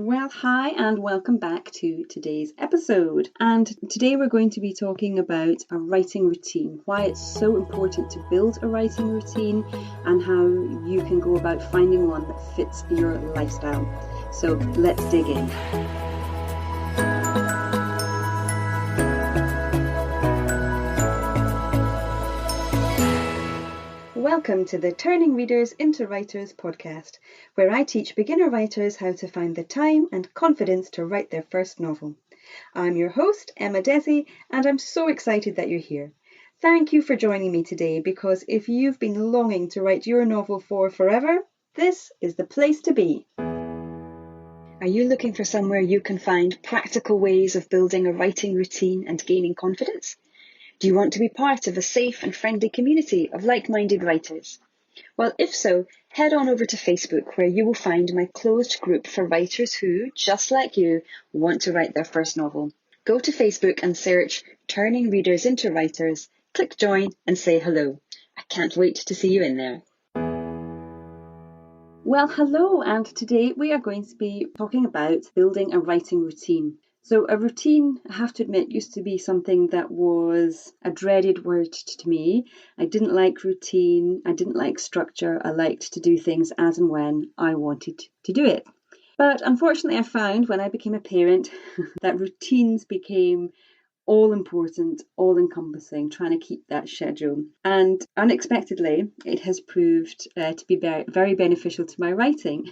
Well, hi, and welcome back to today's episode. And today we're going to be talking about a writing routine, why it's so important to build a writing routine, and how you can go about finding one that fits your lifestyle. So let's dig in. Welcome to the Turning Readers into Writers podcast, where I teach beginner writers how to find the time and confidence to write their first novel. I'm your host, Emma Desi, and I'm so excited that you're here. Thank you for joining me today, because if you've been longing to write your novel for forever, this is the place to be. Are you looking for somewhere you can find practical ways of building a writing routine and gaining confidence? Do you want to be part of a safe and friendly community of like-minded writers? Well, if so, head on over to Facebook, where you will find my closed group for writers who, just like you, want to write their first novel. Go to Facebook and search Turning Readers into Writers, click join and say hello. I can't wait to see you in there. Well, hello, and today we are going to be talking about building a writing routine. So a routine, I have to admit, used to be something that was a dreaded word to me. I didn't like routine, I didn't like structure, I liked to do things as and when I wanted to do it. But unfortunately, I found when I became a parent that routines became all important, all encompassing, trying to keep that schedule. And unexpectedly, it has proved to be very beneficial to my writing.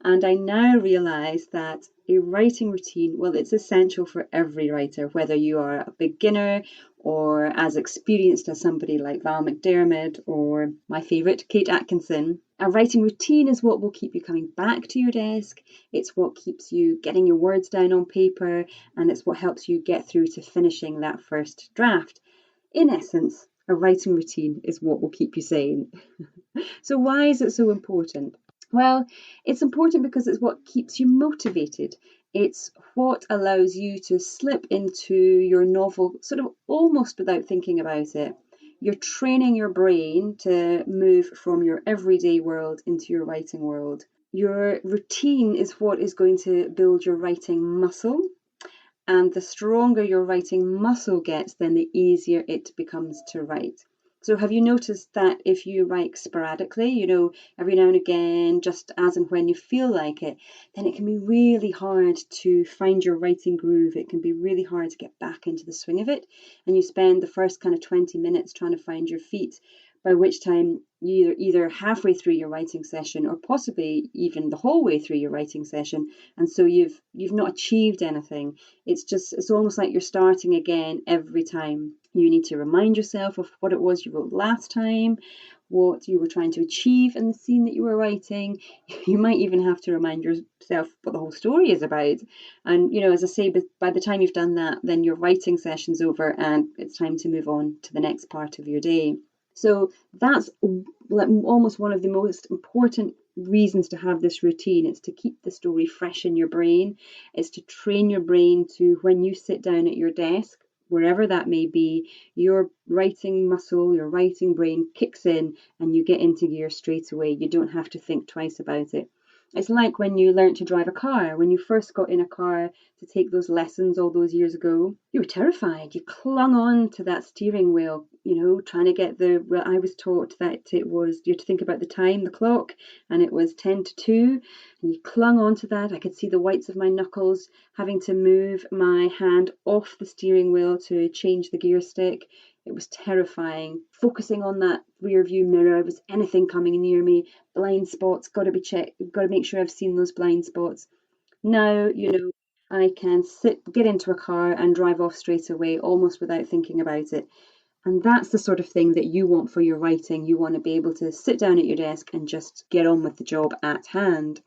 And I now realise that a writing routine, well, it's essential for every writer, whether you are a beginner or as experienced as somebody like Val McDermid or my favourite, Kate Atkinson. A writing routine is what will keep you coming back to your desk. It's what keeps you getting your words down on paper, and it's what helps you get through to finishing that first draft. In essence, a writing routine is what will keep you sane. So why is it so important? Well, it's important because it's what keeps you motivated. It's what allows you to slip into your novel sort of almost without thinking about it. You're training your brain to move from your everyday world into your writing world. Your routine is what is going to build your writing muscle. And the stronger your writing muscle gets, then the easier it becomes to write. So have you noticed that if you write sporadically, every now and again, just as and when you feel like it, then it can be really hard to find your writing groove. It can be really hard to get back into the swing of it. And you spend the first kind of 20 minutes trying to find your feet, by which time you're either halfway through your writing session or possibly even the whole way through your writing session. And so you've not achieved anything. It's almost like you're starting again every time. You need to remind yourself of what it was you wrote last time, what you were trying to achieve in the scene that you were writing. You might even have to remind yourself what the whole story is about. And, as I say, by the time you've done that, then your writing session's over and it's time to move on to the next part of your day. So that's almost one of the most important reasons to have this routine. It's to keep the story fresh in your brain. It's to train your brain to, when you sit down at your desk, wherever that may be, your writing muscle, your writing brain kicks in and you get into gear straight away. You don't have to think twice about it. It's like when you learnt to drive a car. When you first got in a car to take those lessons all those years ago, you were terrified. You clung on to that steering wheel, trying to get I was taught that it was, you had to think about the time, the clock, and it was 10 to 2, and you clung on to that. I could see the whites of my knuckles, having to move my hand off the steering wheel to change the gear stick. It was terrifying. Focusing on that rear view mirror, was anything coming near me? Blind spots, got to be checked, got to make sure I've seen those blind spots. Now, I can get into a car and drive off straight away, almost without thinking about it. And that's the sort of thing that you want for your writing. You want to be able to sit down at your desk and just get on with the job at hand.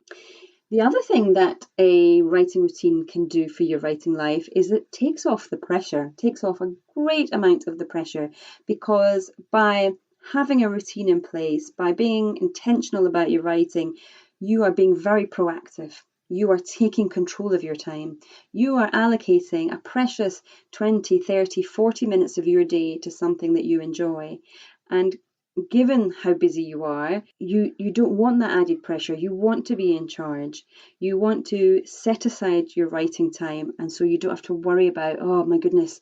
The other thing that a writing routine can do for your writing life is it takes off the pressure, takes off a great amount of the pressure, because by having a routine in place, by being intentional about your writing, you are being very proactive. You are taking control of your time. You are allocating a precious 20, 30, 40 minutes of your day to something that you enjoy. And given how busy you are, you don't want that added pressure. You want to be in charge. You want to set aside your writing time, and so you don't have to worry about, oh my goodness,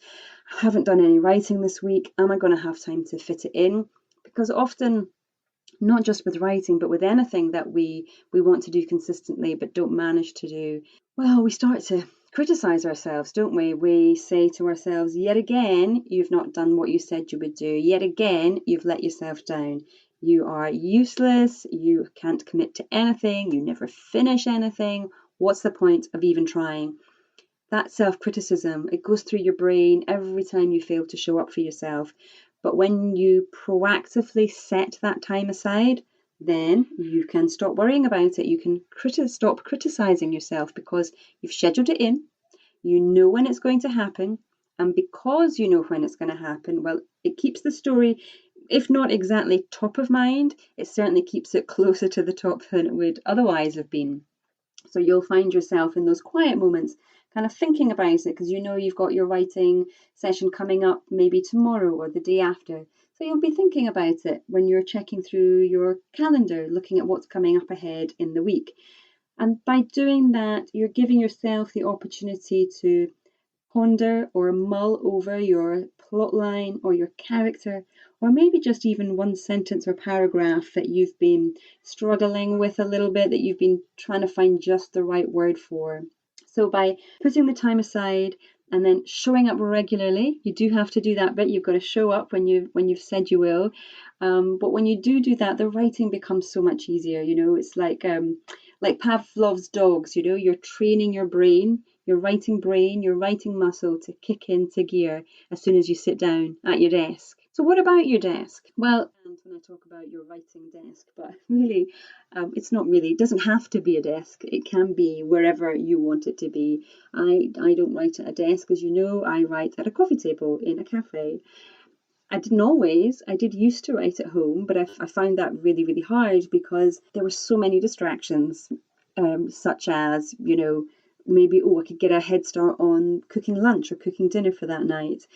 I haven't done any writing this week. Am I going to have time to fit it in? Because often, not just with writing, but with anything that we want to do consistently but don't manage to do, well, we start to criticize ourselves, don't we? We say to ourselves, yet again, you've not done what you said you would do. Yet again, you've let yourself down. You are useless. You can't commit to anything. You never finish anything. What's the point of even trying? That self-criticism, it goes through your brain every time you fail to show up for yourself. But when you proactively set that time aside, then you can stop worrying about it. You can stop criticizing yourself because you've scheduled it in. You know when it's going to happen. And because you know when it's going to happen, well, it keeps the story, if not exactly top of mind, it certainly keeps it closer to the top than it would otherwise have been. So you'll find yourself in those quiet moments kind of thinking about it because you know you've got your writing session coming up maybe tomorrow or the day after. So you'll be thinking about it when you're checking through your calendar, looking at what's coming up ahead in the week. And by doing that, you're giving yourself the opportunity to ponder or mull over your plotline or your character, or maybe just even one sentence or paragraph that you've been struggling with a little bit, that you've been trying to find just the right word for. So by putting the time aside and then showing up regularly, you do have to do that bit. You've got to show up when you've said you will. But when you do that, the writing becomes so much easier. It's like Pavlov's dogs. You're training your brain, your writing muscle to kick into gear as soon as you sit down at your desk. So what about your desk? Well, and when I talk about your writing desk, but really, it's not really, it doesn't have to be a desk. It can be wherever you want it to be. I don't write at a desk, as you know. I write at a coffee table in a cafe. I didn't always. I did used to write at home, but I found that really, really hard because there were so many distractions, such as, maybe, I could get a head start on cooking lunch or cooking dinner for that night.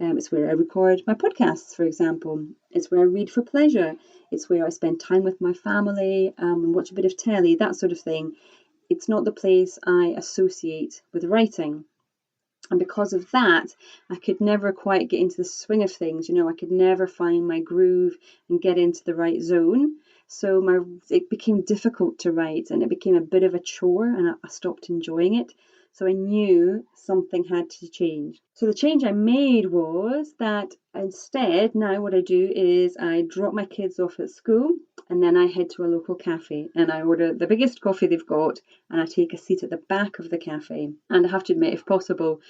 It's where I record my podcasts, for example. It's where I read for pleasure. It's where I spend time with my family and watch a bit of telly, that sort of thing. It's not the place I associate with writing. And because of that, I could never quite get into the swing of things. I could never find my groove and get into the right zone. So it became difficult to write and it became a bit of a chore and I stopped enjoying it. So I knew something had to change. So the change I made was that instead, now what I do is I drop my kids off at school and then I head to a local cafe and I order the biggest coffee they've got and I take a seat at the back of the cafe. And I have to admit, if possible,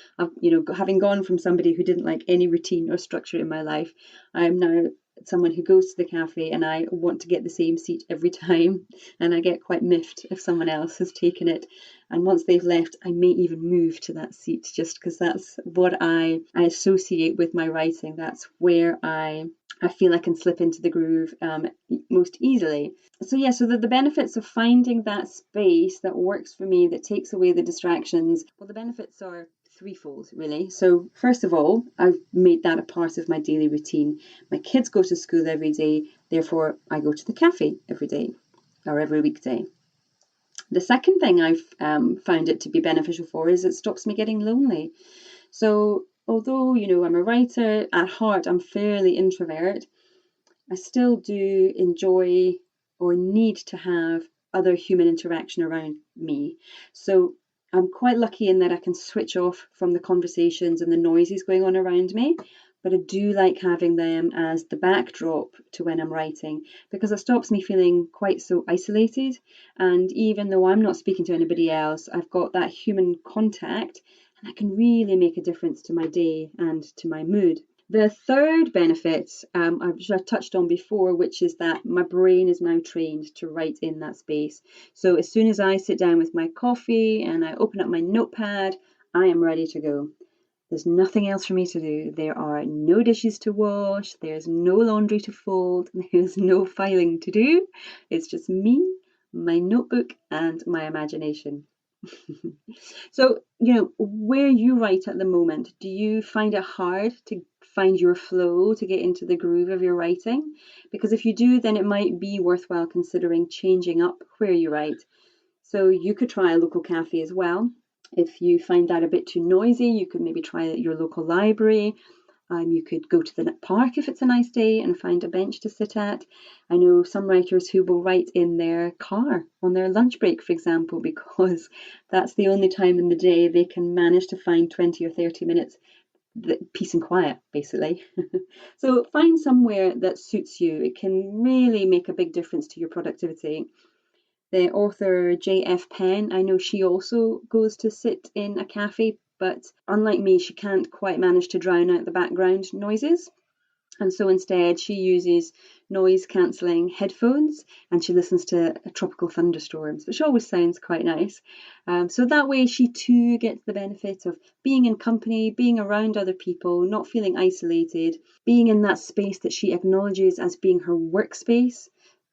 having gone from somebody who didn't like any routine or structure in my life, I'm now someone who goes to the cafe and I want to get the same seat every time, and I get quite miffed if someone else has taken it. And once they've left, I may even move to that seat just because that's what I associate with my writing. That's where I feel I can slip into the groove most easily. So the benefits of finding that space that works for me, that takes away the distractions, well, the benefits are threefold, really. So first of all, I've made that a part of my daily routine. My kids go to school every day, therefore I go to the cafe every day or every weekday. The second thing I've found it to be beneficial for is it stops me getting lonely. So although, I'm a writer, at heart I'm fairly introvert, I still do enjoy or need to have other human interaction around me. So I'm quite lucky in that I can switch off from the conversations and the noises going on around me, but I do like having them as the backdrop to when I'm writing because it stops me feeling quite so isolated. And even though I'm not speaking to anybody else, I've got that human contact and I can really make a difference to my day and to my mood. The third benefit I've touched on before, which is that my brain is now trained to write in that space. So as soon as I sit down with my coffee and I open up my notepad, I am ready to go. There's nothing else for me to do. There are no dishes to wash. There's no laundry to fold. There's no filing to do. It's just me, my notebook, and my imagination. So, where you write at the moment, do you find it hard to find your flow, to get into the groove of your writing? Because if you do, then it might be worthwhile considering changing up where you write. So you could try a local cafe as well. If you find that a bit too noisy, you could maybe try your local library. You could go to the park if it's a nice day and find a bench to sit at. I know some writers who will write in their car on their lunch break, for example, because that's the only time in the day they can manage to find 20 or 30 minutes peace and quiet, basically. So find somewhere that suits you. It can really make a big difference to your productivity. The author J.F. Penn, I know she also goes to sit in a cafe, but unlike me, she can't quite manage to drown out the background noises. And so instead, she uses noise cancelling headphones and she listens to tropical thunderstorms, which always sounds quite nice. So that way, she too gets the benefit of being in company, being around other people, not feeling isolated, being in that space that she acknowledges as being her workspace.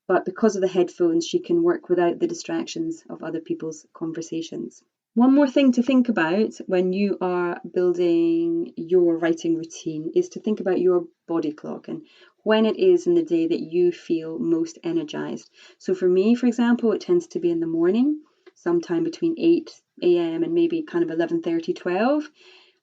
But because of the headphones, she can work without the distractions of other people's conversations. One more thing to think about when you are building your writing routine is to think about your body clock and when it is in the day that you feel most energized. So for me, for example, it tends to be in the morning, sometime between 8 a.m. and maybe kind of 11:30, 12.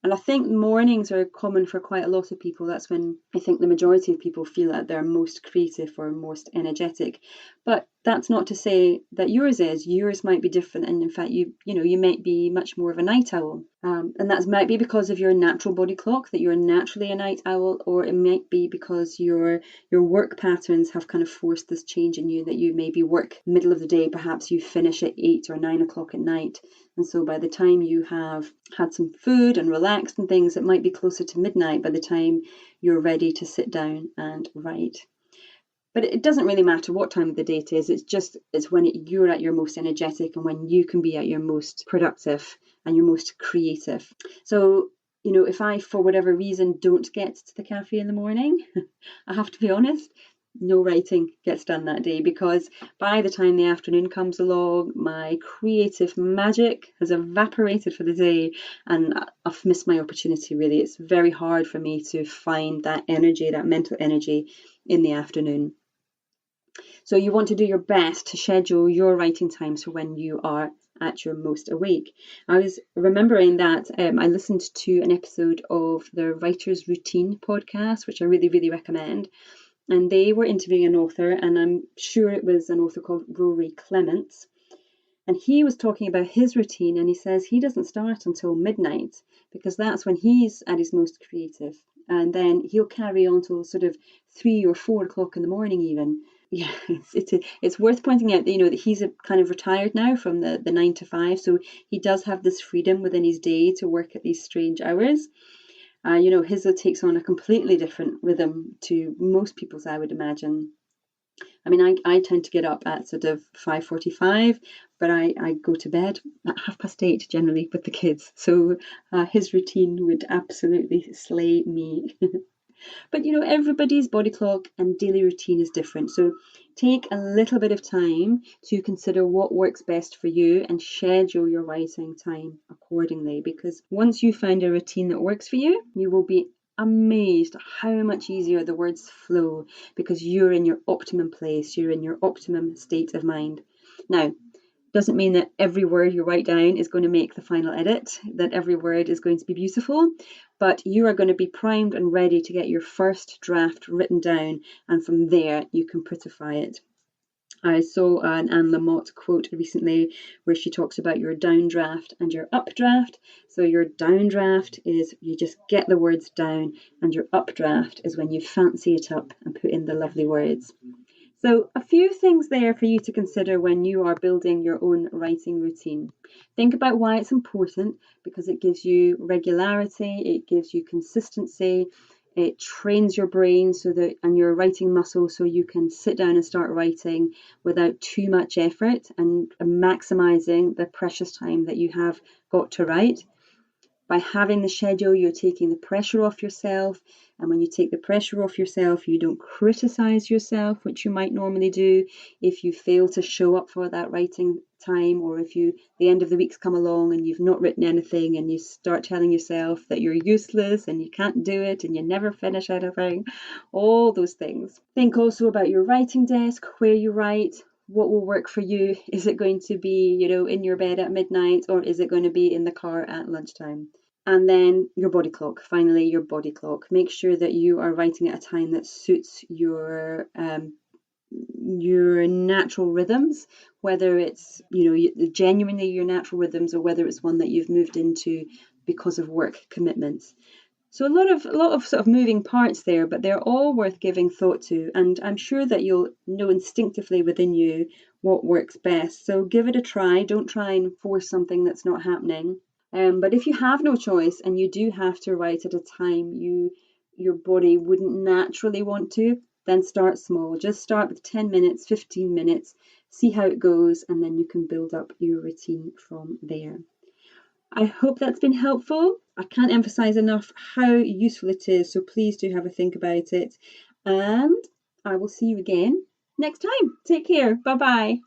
And I think mornings are common for quite a lot of people. That's when I think the majority of people feel that they're most creative or most energetic. But that's not to say that yours is. Yours might be different, and in fact, you might be much more of a night owl. And that might be because of your natural body clock, that you're naturally a night owl, or it might be because your work patterns have kind of forced this change in you, that you maybe work middle of the day, perhaps you finish at 8 or 9 o'clock at night. And so by the time you have had some food and relaxed and things, it might be closer to midnight by the time you're ready to sit down and write. But it doesn't really matter what time of the day it is. It's when you're at your most energetic and when you can be at your most productive and your most creative. So, if I, for whatever reason, don't get to the cafe in the morning, I have to be honest, no writing gets done that day, because by the time the afternoon comes along, my creative magic has evaporated for the day and I've missed my opportunity, really. It's very hard for me to find that energy, that mental energy in the afternoon. So you want to do your best to schedule your writing time so when you are at your most awake. I was remembering that I listened to an episode of the Writer's Routine podcast, which I really, really recommend. And they were interviewing an author, and I'm sure it was an author called Rory Clements. And he was talking about his routine, and he says he doesn't start until midnight because that's when he's at his most creative. And then he'll carry on till sort of 3 or 4 o'clock in the morning, even. Yeah, it's worth pointing out that that he's kind of retired now from the 9 to 5, so he does have this freedom within his day to work at these strange hours. His takes on a completely different rhythm to most people's, I would imagine. I mean, I tend to get up at sort of 5:45, but I go to bed at 8:30 generally with the kids. So his routine would absolutely slay me. But everybody's body clock and daily routine is different. So take a little bit of time to consider what works best for you and schedule your writing time accordingly. Because once you find a routine that works for you, you will be amazed how much easier the words flow because you're in your optimum place, you're in your optimum state of mind. Now, doesn't mean that every word you write down is going to make the final edit, that every word is going to be beautiful, but you are going to be primed and ready to get your first draft written down, and from there you can prettify it. I saw an Anne Lamott quote recently where she talks about your downdraft and your updraft. So your downdraft is you just get the words down, and your updraft is when you fancy it up and put in the lovely words. So a few things there for you to consider when you are building your own writing routine. Think about why it's important, because it gives you regularity, it gives you consistency, it trains your brain and your writing muscle so you can sit down and start writing without too much effort and maximizing the precious time that you have got to write. By having the schedule, you're taking the pressure off yourself. And when you take the pressure off yourself, you don't criticize yourself, which you might normally do if you fail to show up for that writing time, or if the end of the week's come along and you've not written anything and you start telling yourself that you're useless and you can't do it and you never finish anything, all those things. Think also about your writing desk, where you write. What will work for you? Is it going to be, in your bed at midnight, or is it going to be in the car at lunchtime? And then your body clock. Finally, your body clock. Make sure that you are writing at a time that suits your natural rhythms, whether it's genuinely your natural rhythms, or whether it's one that you've moved into because of work commitments. So a lot of sort of moving parts there, but they're all worth giving thought to, and I'm sure that you'll know instinctively within you what works best. So give it a try. Don't try and force something that's not happening. But if you have no choice and you do have to write at a time your body wouldn't naturally want to, then start small. Just start with 10 minutes, 15 minutes, see how it goes, and then you can build up your routine from there. I hope that's been helpful. I can't emphasize enough how useful it is, so please do have a think about it. And I will see you again next time. Take care. Bye-bye.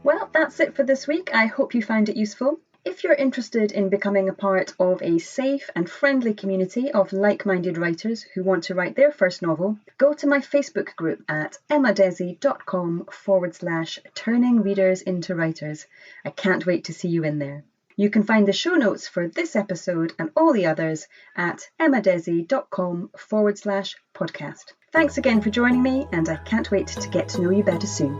Well, that's it for this week. I hope you found it useful. If you're interested in becoming a part of a safe and friendly community of like-minded writers who want to write their first novel, go to my Facebook group at emmadesi.com/turning readers into writers. I can't wait to see you in there. You can find the show notes for this episode and all the others at emmadesi.com/podcast. Thanks again for joining me, and I can't wait to get to know you better soon.